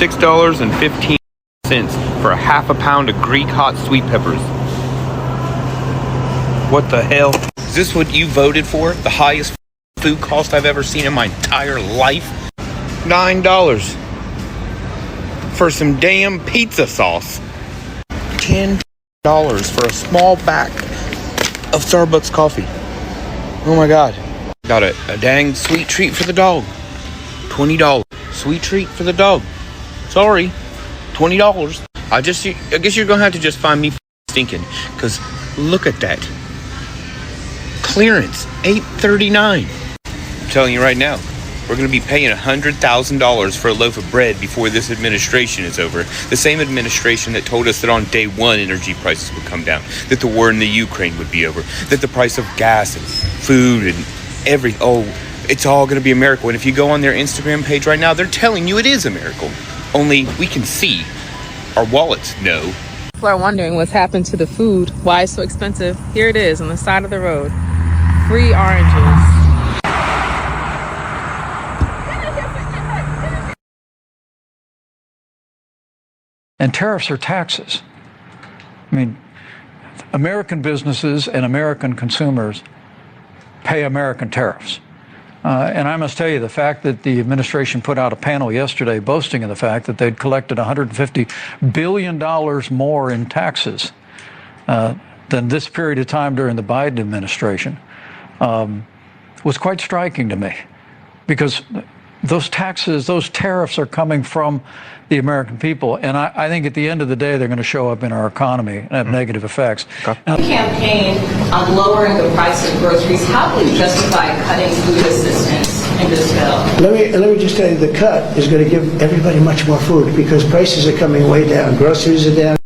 $6.15 for a half a pound of Greek hot sweet peppers. What the hell? Is this what you voted for? The highest food cost I've ever seen in my entire life? $9 for some damn pizza sauce. $10 for a small pack of Starbucks coffee. Oh my God. Got a dang sweet treat for the dog. $20. Sweet treat for the dog. Sorry. $20. I guess you're gonna have to just find me stinking, because look at that. Clearance, $8.39. I'm telling you right now, we're going to be paying $100,000 for a loaf of bread before this administration is over. The same administration that told us that on day one energy prices would come down, that the war in the Ukraine would be over, that the price of gas and food and it's all going to be a miracle. And if you go on their Instagram page right now, they're telling you it is a miracle. Only we can see. Our wallets know. People are wondering what's happened to the food, why it's so expensive. Here it is on the side of the road. Free oranges. And tariffs are taxes. I mean, American businesses and American consumers pay American tariffs. And I must tell you, the fact that the administration put out a panel yesterday boasting of the fact that they'd collected $150 billion more in taxes than this period of time during the Biden administration was quite striking to me, because those taxes, those tariffs are coming from the American people. And I think at the end of the day, they're going to show up in our economy and have negative effects. Campaign on lowering the price of groceries. How do you justify cutting food assistance in this bill? Let me just tell you, the cut is going to give everybody much more food because prices are coming way down. Groceries are down.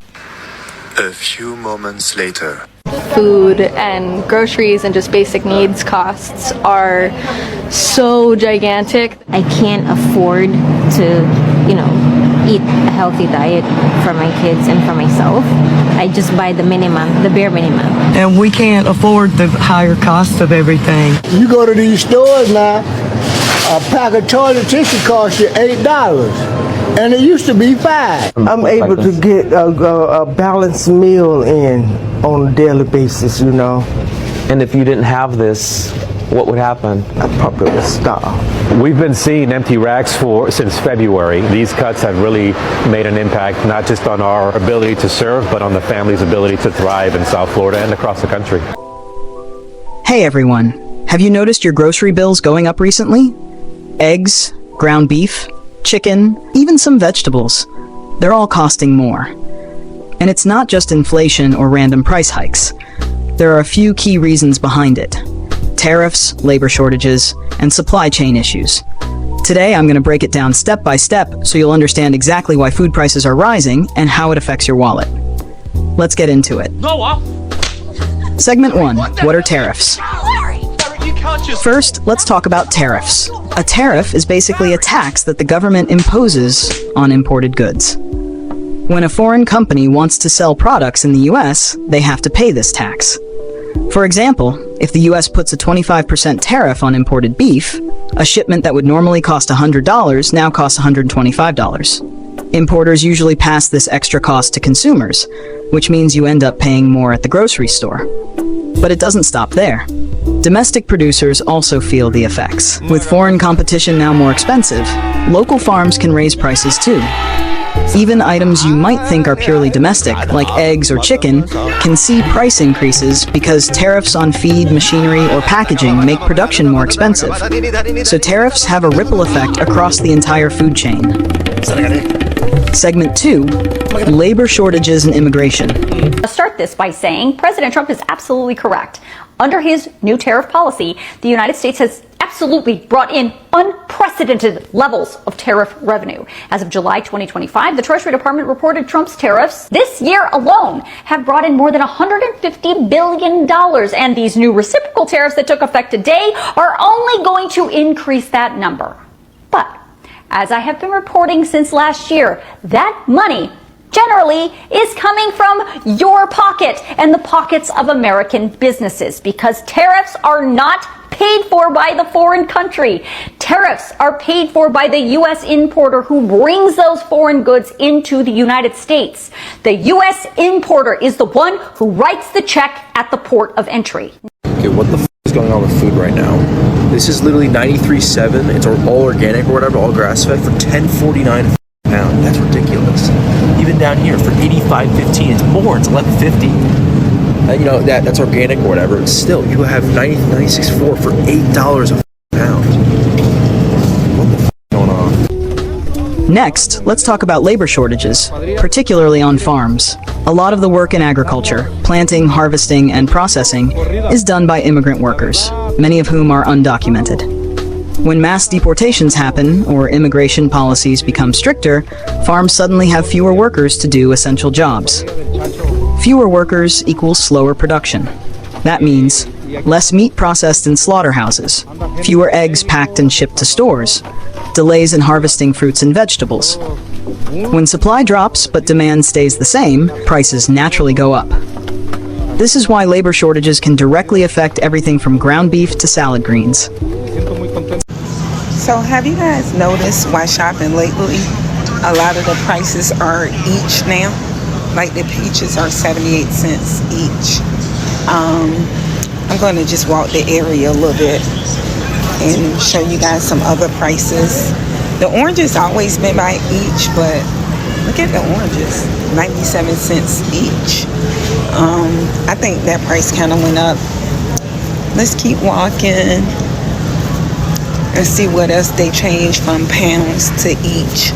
A few moments later. Food and groceries and just basic needs costs are so gigantic. I can't afford to, eat a healthy diet for my kids and for myself. I just buy the minimum, the bare minimum. And we can't afford the higher cost of everything. You go to these stores now, a pack of toilet tissue costs you $8. And it used to be $5. I'm able to get a balanced meal in on a daily basis, And if you didn't have this, what would happen? I probably would starve. We've been seeing empty racks since February. These cuts have really made an impact, not just on our ability to serve, but on the family's ability to thrive in South Florida and across the country. Hey everyone, have you noticed your grocery bills going up recently? Eggs, ground beef, chicken, even some vegetables. They're all costing more. And it's not just inflation or random price hikes. There are a few key reasons behind it. Tariffs, labor shortages, and supply chain issues. Today, I'm going to break it down step by step so you'll understand exactly why food prices are rising and how it affects your wallet. Let's get into it. Segment 1. What are tariffs? First, let's talk about tariffs. A tariff is basically a tax that the government imposes on imported goods. When a foreign company wants to sell products in the US, they have to pay this tax. For example, if the US puts a 25% tariff on imported beef, a shipment that would normally cost $100 now costs $125. Importers usually pass this extra cost to consumers, which means you end up paying more at the grocery store. But it doesn't stop there. Domestic producers also feel the effects. With foreign competition now more expensive, local farms can raise prices too. Even items you might think are purely domestic, like eggs or chicken, can see price increases because tariffs on feed, machinery, or packaging make production more expensive. So tariffs have a ripple effect across the entire food chain. Segment 2, labor shortages and immigration. I'll start this by saying President Trump is absolutely correct. Under his new tariff policy, the United States has absolutely brought in unprecedented levels of tariff revenue. As of July 2025, the Treasury Department reported Trump's tariffs this year alone have brought in more than $150 billion. And these new reciprocal tariffs that took effect today are only going to increase that number. But as I have been reporting since last year, that money generally is coming from your pocket and the pockets of American businesses, because tariffs are not paid for by the foreign country. Tariffs are paid for by the U.S. importer who brings those foreign goods into the United States. The U.S. importer is the one who writes the check at the port of entry. Okay, what the is going on with food right now? This is literally 93.7. It's all organic or whatever, all grass-fed for $10.49 a pound. That's ridiculous. Even down here for $85.15, it's more. It's $11.50. You know that's organic or whatever. It's still, you have 96.4 for $8 a pound. What the is going on? Next, let's talk about labor shortages, particularly on farms. A lot of the work in agriculture, planting, harvesting, and processing, is done by immigrant workers, many of whom are undocumented. When mass deportations happen, or immigration policies become stricter, farms suddenly have fewer workers to do essential jobs. Fewer workers equals slower production. That means less meat processed in slaughterhouses, fewer eggs packed and shipped to stores, delays in harvesting fruits and vegetables. When supply drops but demand stays the same, prices naturally go up. This is why labor shortages can directly affect everything from ground beef to salad greens. So have you guys noticed while shopping lately, a lot of the prices are each now? Like the peaches are 78 cents each. I'm going to just walk the area a little bit and show you guys some other prices. The oranges always been by each, but look at the oranges, 97 cents each. I think that price kind of went up. Let's keep walking and see what else they changed from pounds to each.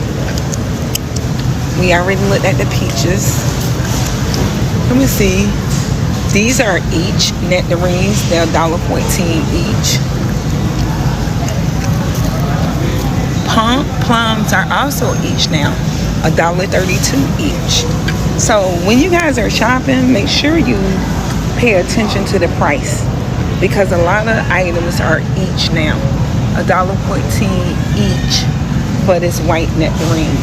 We already looked at the peaches. Let me see. These are each nectarines. They're $1.14 each. Plums are also each now, $1.32 each. So when you guys are shopping, make sure you pay attention to the price, because a lot of items are each now, $1.14 each for this white nectarine.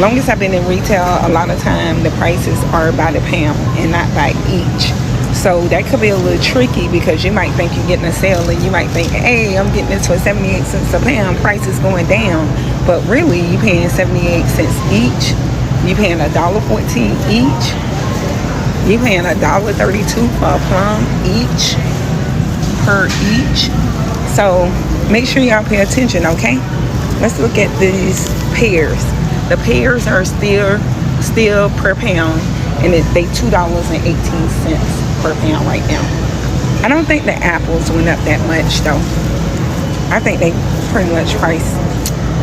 Long as I've been in retail, a lot of time the prices are by the pound and not by each. So that could be a little tricky, because you might think you're getting a sale and you might think, hey, I'm getting this for 78 cents a pound, price is going down. But really, you're paying 78 cents each. You're paying $1.14 each. You're paying $1.32 for a plum each, per each. So make sure y'all pay attention, okay? Let's look at these pears. The pears are still per pound, and they $2.18 per pound right now. I don't think the apples went up that much though. I think they pretty much priced,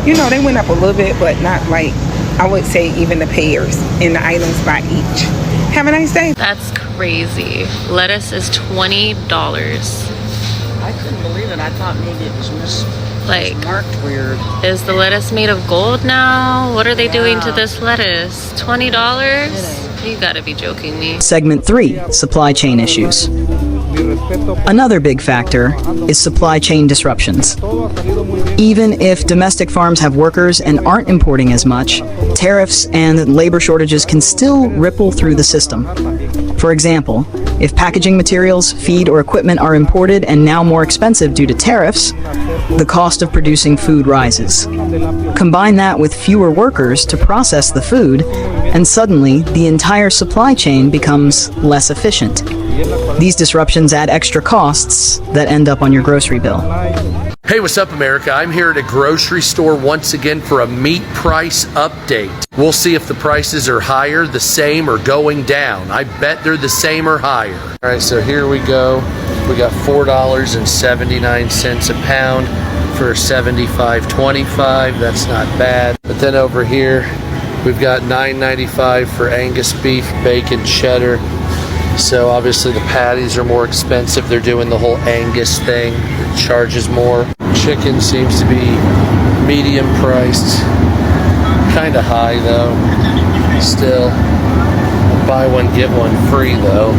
you know, they went up a little bit, but not like, I would say even the pears and the items by each. Have a nice day. That's crazy. Lettuce is $20. I couldn't believe it. I thought maybe it was like marked weird. Is the lettuce made of gold now? What are they doing to this lettuce? $20? You gotta be joking me. Segment 3, supply chain issues. Another big factor is supply chain disruptions. Even if domestic farms have workers and aren't importing as much, tariffs and labor shortages can still ripple through the system. For example, if packaging materials, feed, or equipment are imported and now more expensive due to tariffs, the cost of producing food rises. Combine that with fewer workers to process the food, and suddenly the entire supply chain becomes less efficient. These disruptions add extra costs that end up on your grocery bill. Hey, what's up, America? I'm here at a grocery store once again for a meat price update. We'll see if the prices are higher, the same, or going down. I bet they're the same or higher. All right, so here we go. We got $4.79 a pound for $75.25. That's not bad. But then over here, we've got $9.95 for Angus beef, bacon, cheddar. So obviously the patties are more expensive. They're doing the whole Angus thing. It charges more. Chicken seems to be medium priced. Kind of high though. Still. Buy one, get one free though.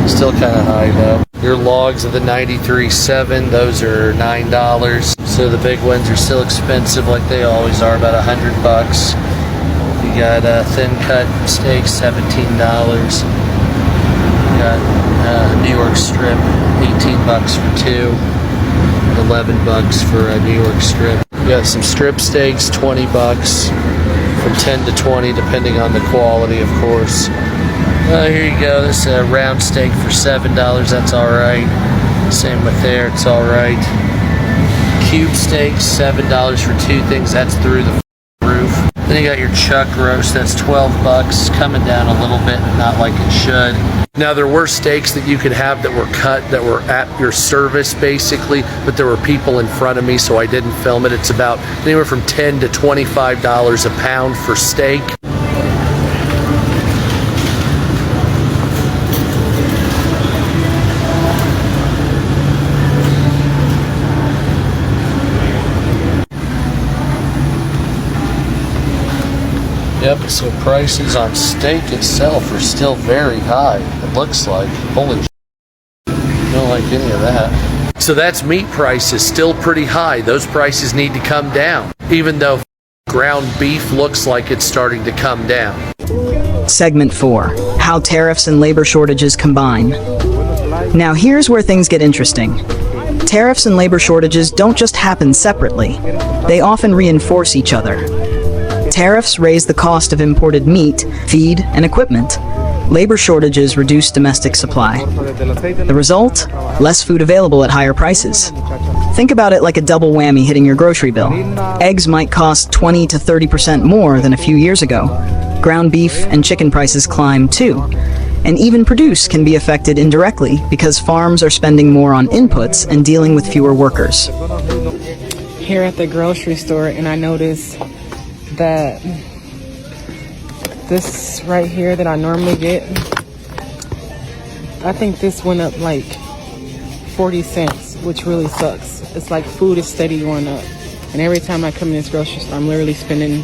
Still kind of high though. Your logs of the 93.7, those are $9. So the big ones are still expensive like they always are, about $100. You got thin cut steak, $17. got New York strip, 18 bucks for 2, 11 bucks for a New York strip. We got some strip steaks, 20 bucks, from 10 to 20 depending on the quality, of course. Here you go, this round steak for $7, that's alright. Same with there, it's alright. Cube steaks, $7 for 2 things, that's through the roof. Then you got your chuck roast, that's 12 bucks, coming down a little bit, but not like it should. Now there were steaks that you could have that were cut, that were at your service basically, but there were people in front of me, so I didn't film it. It's about anywhere from $10 to $25 a pound for steak. Yep, so prices on steak itself are still very high, it looks like. Holy don't like any of that. So that's meat prices, still pretty high. Those prices need to come down, even though ground beef looks like it's starting to come down. Segment 4. How tariffs and labor shortages combine. Now here's where things get interesting. Tariffs and labor shortages don't just happen separately. They often reinforce each other. Tariffs raise the cost of imported meat, feed, and equipment. Labor shortages reduce domestic supply. The result? Less food available at higher prices. Think about it like a double whammy hitting your grocery bill. Eggs might cost 20 to 30% more than a few years ago. Ground beef and chicken prices climb too. And even produce can be affected indirectly because farms are spending more on inputs and dealing with fewer workers. Here at the grocery store, and I noticed that this right here that I normally get, I think this went up like 40 cents, which really sucks. It's like food is steady going up. And every time I come in this grocery store, I'm literally spending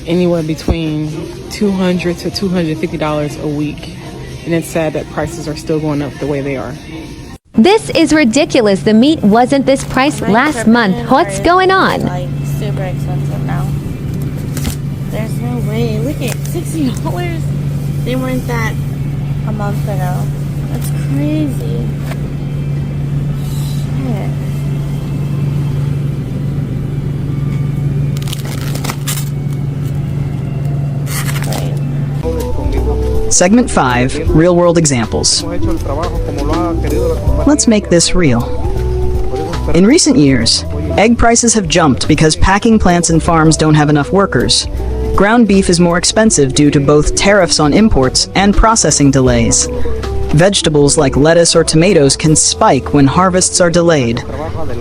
anywhere between $200 to $250 a week. And it's sad that prices are still going up the way they are. This is ridiculous. The meat wasn't this price last month. What's going on? Like super expensive now. There's no way. Look at $60. They weren't that a month ago. That's crazy. Shit. Segment 5. Real-world examples. Let's make this real. In recent years, egg prices have jumped because packing plants and farms don't have enough workers. Ground beef is more expensive due to both tariffs on imports and processing delays. Vegetables like lettuce or tomatoes can spike when harvests are delayed.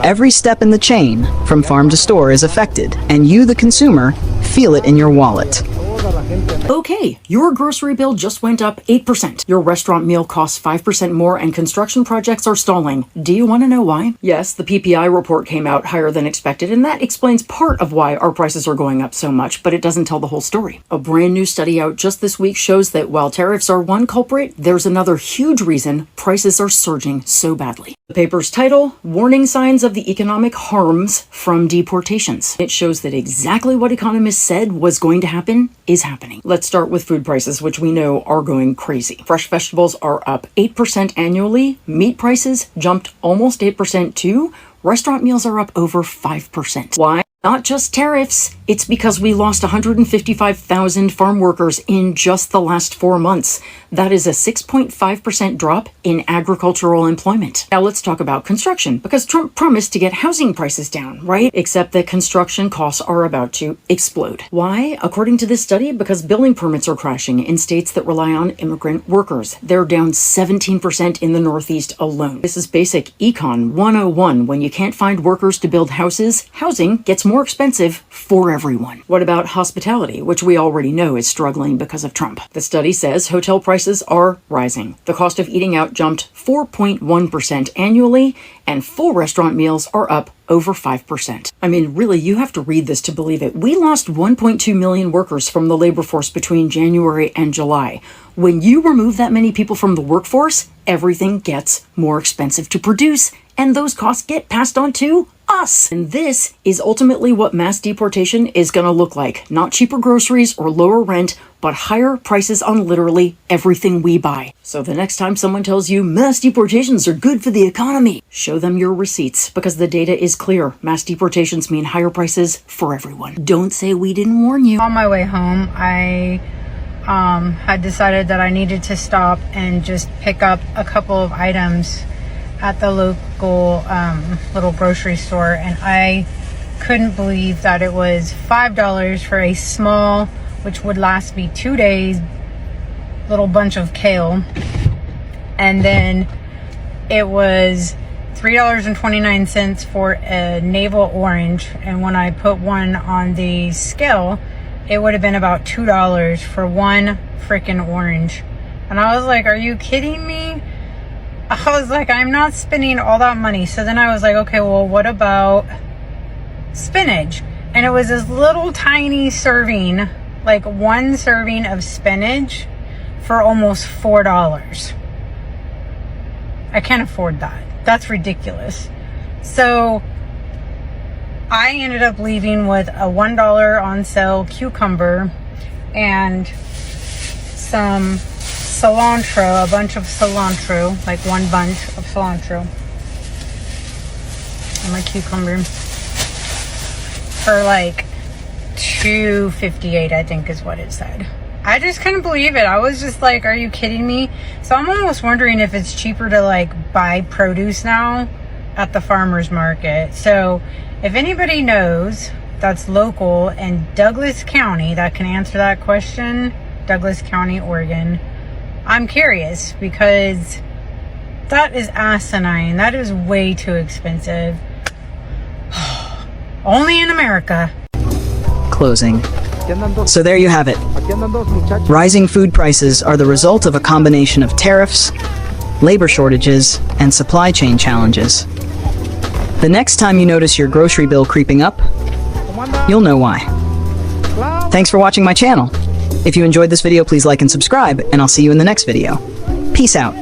Every step in the chain, from farm to store, is affected, and you, the consumer, feel it in your wallet. Okay, your grocery bill just went up 8%. Your restaurant meal costs 5% more and construction projects are stalling. Do you want to know why? Yes, the PPI report came out higher than expected, and that explains part of why our prices are going up so much, but it doesn't tell the whole story. A brand new study out just this week shows that while tariffs are one culprit, there's another huge reason prices are surging so badly. The paper's title, Warning Signs of the Economic Harms from Deportations. It shows that exactly what economists said was going to happen is happening. Let's start with food prices, which we know are going crazy. Fresh vegetables are up 8% annually. Meat prices jumped almost 8% too. Restaurant meals are up over 5%. Why? Not just tariffs. It's because we lost 155,000 farm workers in just the last 4 months. That is a 6.5% drop in agricultural employment. Now let's talk about construction, because Trump promised to get housing prices down, right? Except that construction costs are about to explode. Why? According to this study, because building permits are crashing in states that rely on immigrant workers. They're down 17% in the Northeast alone. This is basic econ 101. When you can't find workers to build houses, housing gets more expensive for everyone. What about hospitality, which we already know is struggling because of Trump? The study says hotel prices are rising. The cost of eating out jumped 4.1% annually, and full restaurant meals are up over 5%. I mean, really, you have to read this to believe it. We lost 1.2 million workers from the labor force between January and July. When you remove that many people from the workforce, everything gets more expensive to produce, and those costs get passed on to us. And this is ultimately what mass deportation is going to look like. Not cheaper groceries or lower rent, but higher prices on literally everything we buy. So the next time someone tells you mass deportations are good for the economy, show them your receipts, because the data is clear. Mass deportations mean higher prices for everyone. Don't say we didn't warn you. On my way home, I had decided that I needed to stop and just pick up a couple of items at the local little grocery store, and I couldn't believe that it was $5 for a small, which would last me 2 days, little bunch of kale, and then it was $3.29 for a navel orange, and when I put one on the scale, it would have been about $2 for one freaking orange. And I was like, are you kidding me? I was like, I'm not spending all that money. So then I was like, okay, well, what about spinach? And it was this little tiny serving, like one serving of spinach for almost $4. I can't afford that. That's ridiculous. So I ended up leaving with a $1 on sale cucumber and some cilantro, a bunch of cilantro, like one bunch of cilantro, and my cucumber for like $2.58, I think is what it said. I just couldn't believe it. I was just like, are you kidding me? So I'm almost wondering if it's cheaper to like buy produce now at the farmer's market. So if anybody knows that's local in Douglas County that can answer that question, Douglas County, Oregon, I'm curious, because that is asinine. That is way too expensive. Only in America. Closing. So there you have it. Rising food prices are the result of a combination of tariffs, labor shortages, and supply chain challenges. The next time you notice your grocery bill creeping up, you'll know why. Thanks for watching my channel. If you enjoyed this video, please like and subscribe, and I'll see you in the next video. Peace out.